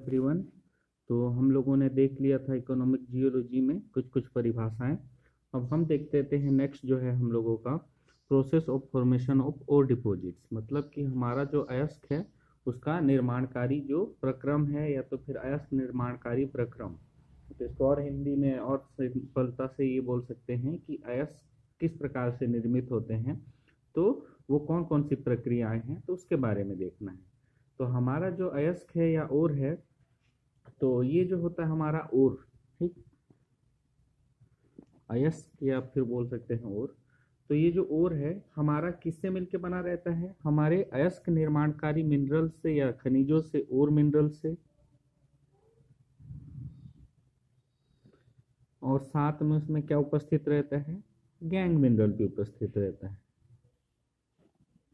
Everyone. तो हम लोगों ने देख लिया था इकोनॉमिक जियोलॉजी में कुछ कुछ परिभाषाएं। अब हम देख लेते हैं नेक्स्ट जो है हम लोगों का process of formation of ore deposits, मतलब कि हमारा जो अयस्क है उसका निर्माणकारी जो प्रक्रम है या तो फिर अयस्क निर्माणकारी प्रक्रम, तो इसको और हिंदी में और सिंपलता से ये बोल सकते हैं कि अयस्क किस प्रकार से निर्मित होते हैं, तो वो कौन कौन सी प्रक्रियाएं हैं, तो उसके बारे में देखना है। तो हमारा जो अयस्क है या ओर है, तो ये जो होता है हमारा ओर, ठीक, अयस्क या फिर बोल सकते हैं ओर। तो ये जो ओर है हमारा किससे मिलके बना रहता है, हमारे अयस्क निर्माणकारी मिनरल से या खनिजों से, ओर मिनरल से, और साथ में उसमें क्या उपस्थित रहता है, गैंग मिनरल भी उपस्थित रहता है।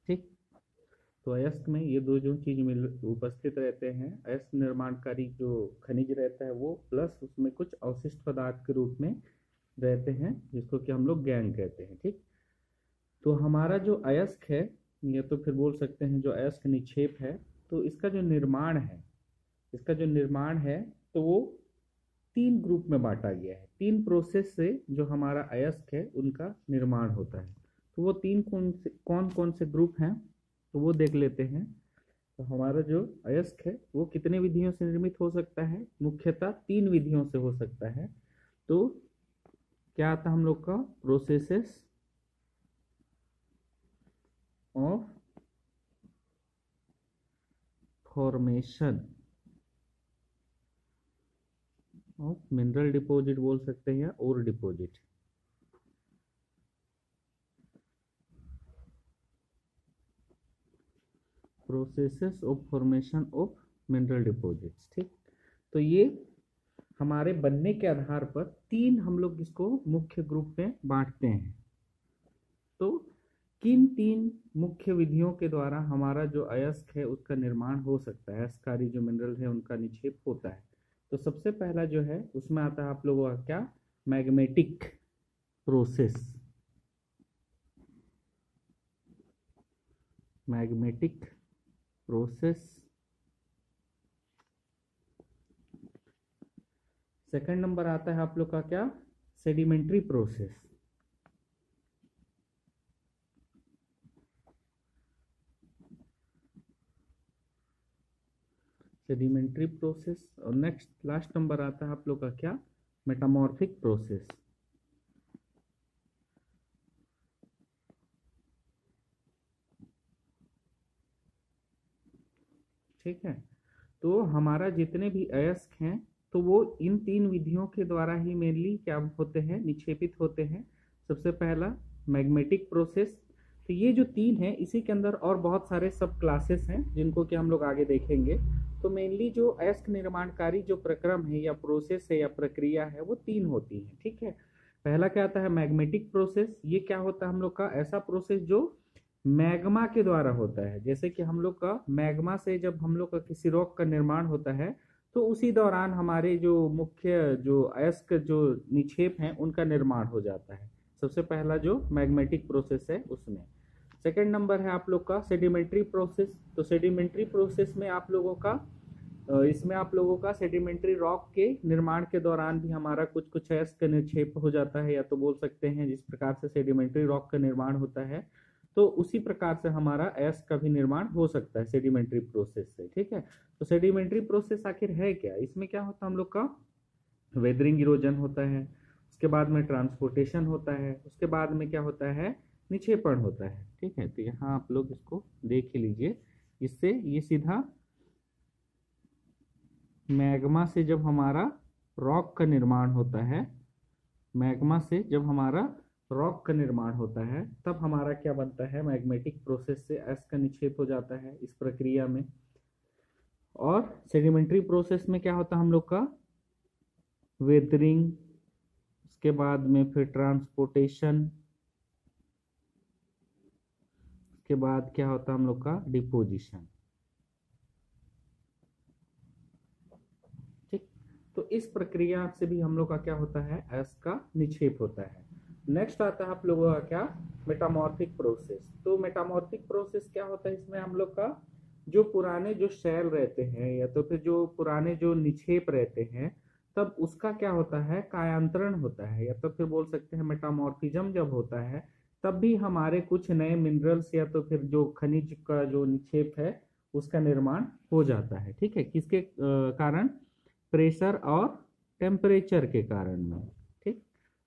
ठीक, तो अयस्क में ये दो जो चीज मिल उपस्थित रहते हैं, अयस्क निर्माणकारी जो खनिज रहता है वो, प्लस उसमें कुछ अवशिष्ट पदार्थ के रूप में रहते हैं जिसको कि हम लोग गैंग कहते हैं। ठीक, तो हमारा जो अयस्क है या तो फिर बोल सकते हैं जो अयस्क निक्षेप है, तो इसका जो निर्माण है, तो वो 3 ग्रुप में बांटा गया है। 3 प्रोसेस से जो हमारा अयस्क है उनका निर्माण होता है। तो वो 3 कौन कौन से ग्रुप हैं, तो वो देख लेते हैं। तो हमारा जो अयस्क है वो कितने विधियों से निर्मित हो सकता है, मुख्यतः 3 विधियों से हो सकता है। तो क्या आता है हम लोग का, processes of formation of mineral deposit बोल सकते हैं या ore deposit. Processes of formation of mineral deposits. ठीक, तो ये हमारे बनने के आधार पर 3 हम लोग इसको मुख्य ग्रुप में बांटते हैं। तो किन 3 मुख्य विधियों के द्वारा हमारा जो अयस्क है उसका निर्माण हो सकता है, अयस्ककारी जो मिनरल है उनका निक्षेप होता है। तो सबसे पहला जो है उसमें आता है आप लोगों का क्या, magmatic process. Magmatic process. Second number आता है आप लोग का क्या, सेडिमेंट्री प्रोसेस। Sedimentary process. और नेक्स्ट लास्ट नंबर आता है आप लोग का क्या, मेटामॉर्फिक प्रोसेस। ठीक है, तो हमारा जितने भी अयस्क हैं तो वो इन 3 विधियों के द्वारा ही मेनली क्या होते हैं, निक्षेपित होते हैं। सबसे पहला मैग्मेटिक प्रोसेस। तो ये जो 3 है इसी के अंदर और बहुत सारे सब क्लासेस हैं जिनको कि हम लोग आगे देखेंगे। तो मेनली जो अयस्क निर्माणकारी जो प्रक्रम है या प्रोसेस है या प्रक्रिया है वो 3 होती है। ठीक है, पहला क्या आता है, मैग्मेटिक प्रोसेस। ये क्या होता है हम लोग का, ऐसा प्रोसेस जो मैग्मा के द्वारा होता है। जैसे कि हम लोग का मैग्मा से जब हम लोग का किसी रॉक का निर्माण होता है तो उसी दौरान हमारे जो मुख्य जो अयस्क जो निक्षेप हैं उनका निर्माण हो जाता है। सबसे पहला जो मैग्मेटिक प्रोसेस है उसमें। सेकंड नंबर है आप लोग का सेडिमेंट्री प्रोसेस। तो सेडिमेंट्री प्रोसेस में आप लोगों का इसमें आप लोगों का सेडिमेंट्री रॉक के निर्माण के दौरान भी हमारा कुछ कुछ अयस्क का निक्षेप हो जाता है, या तो बोल सकते हैं जिस प्रकार से सेडिमेंट्री रॉक का निर्माण होता है तो उसी प्रकार से हमारा अयस्क का भी निर्माण हो सकता है सेडिमेंट्री प्रोसेस से। ठीक है, तो सेडिमेंट्री प्रोसेस आखिर है क्या, इसमें क्या होता है हम लोग का, वेदरिंग इरोजन होता है, उसके बाद में ट्रांसपोर्टेशन होता है, उसके बाद में क्या होता है, निक्षेपण होता है। ठीक है, तो यहाँ आप लोग इसको देख ही लीजिए। इससे ये सीधा मैग्मा से जब हमारा रॉक का निर्माण होता है, मैग्मा से जब हमारा रॉक का निर्माण होता है तब हमारा क्या बनता है, मैग्मेटिक प्रोसेस से अयस्क का निक्षेप हो जाता है इस प्रक्रिया में। और सेडिमेंट्री प्रोसेस में क्या होता है हम लोग का, वेदरिंग, उसके बाद में फिर ट्रांसपोर्टेशन, उसके बाद क्या होता है हम लोग का, डिपोजिशन। ठीक, तो इस प्रक्रिया से भी हम लोग का क्या होता है, अयस्क का निक्षेप होता है। नेक्स्ट आता है आप लोगों का क्या, मेटामॉर्फिक प्रोसेस। तो मेटामॉर्फिक प्रोसेस क्या होता है, इसमें हम लोग का जो पुराने जो शैल रहते हैं या तो फिर जो पुराने जो निक्षेप रहते हैं, तब उसका क्या होता है, कायांतरण होता है, या तो फिर बोल सकते हैं मेटामॉर्फिज्म जब होता है, तब भी हमारे कुछ नए मिनरल्स या तो फिर जो खनिज का जो निक्षेप है उसका निर्माण हो जाता है। ठीक है, किसके कारण, प्रेशर और टेम्परेचर के कारण में। ठीक,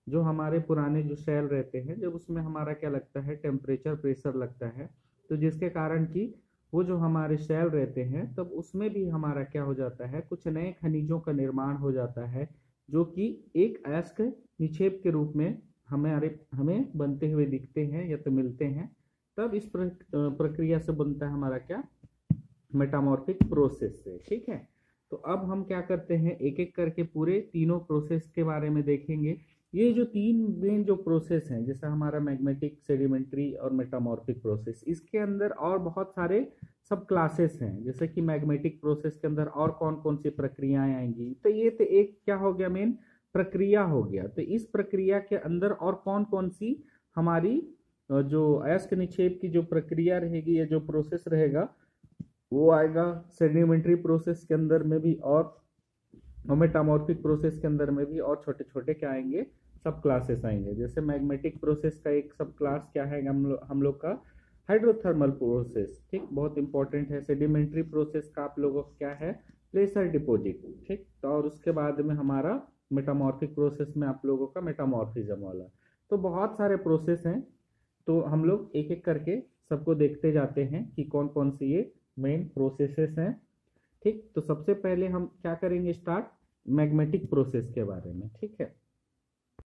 जो हमारे पुराने जो सेल रहते हैं, जब उसमें हमारा क्या लगता है, टेम्परेचर प्रेशर लगता है, तो जिसके कारण कि वो जो हमारे सेल रहते हैं, तब उसमें भी हमारा क्या हो जाता है, कुछ नए खनिजों का निर्माण हो जाता है, जो कि एक अयस्क निक्षेप के रूप में हमें बनते हुए दिखते हैं या तो मिलते हैं। तब इस प्रक्रिया से बनता है हमारा क्या, मेटामॉर्फिक प्रोसेस से। ठीक है, तो अब हम क्या करते हैं, एक एक करके पूरे तीनों प्रोसेस के बारे में देखेंगे। ये जो तीन मेन जो प्रोसेस हैं, जैसे हमारा मैग्मेटिक, सेडिमेंट्री और मेटामॉर्फिक प्रोसेस, इसके अंदर और बहुत सारे सब क्लासेस हैं। जैसे कि मैग्मेटिक प्रोसेस के अंदर और कौन कौन सी प्रक्रियाएं आएंगी, तो ये तो एक क्या हो गया, मेन प्रक्रिया हो गया। तो इस प्रक्रिया के अंदर और कौन कौन सी हमारी जो अयस्क निक्षेप की जो प्रक्रिया रहेगी या जो प्रोसेस रहेगा वो आएगा सेडिमेंट्री प्रोसेस के अंदर में भी, और मेटामॉर्फिक प्रोसेस के अंदर में भी, और छोटे छोटे क्या आएंगे, सब क्लासेस आएंगे। जैसे मैग्मेटिक प्रोसेस का एक सब क्लास क्या है हम लोग का, हाइड्रोथर्मल प्रोसेस। ठीक, बहुत इंपॉर्टेंट है। सेडिमेंट्री प्रोसेस का आप लोगों का क्या है, प्रेशर डिपॉजिट। ठीक, तो और उसके बाद में हमारा मेटामॉर्फिक प्रोसेस में आप लोगों का मेटामॉर्फिज्म वाला। तो बहुत सारे प्रोसेस हैं, तो हम लोग एक एक करके सबको देखते जाते हैं कि कौन कौन से ये मेन प्रोसेसेस हैं। ठीक, तो सबसे पहले हम क्या करेंगे, स्टार्ट मैग्मेटिक प्रोसेस के बारे में। ठीक है,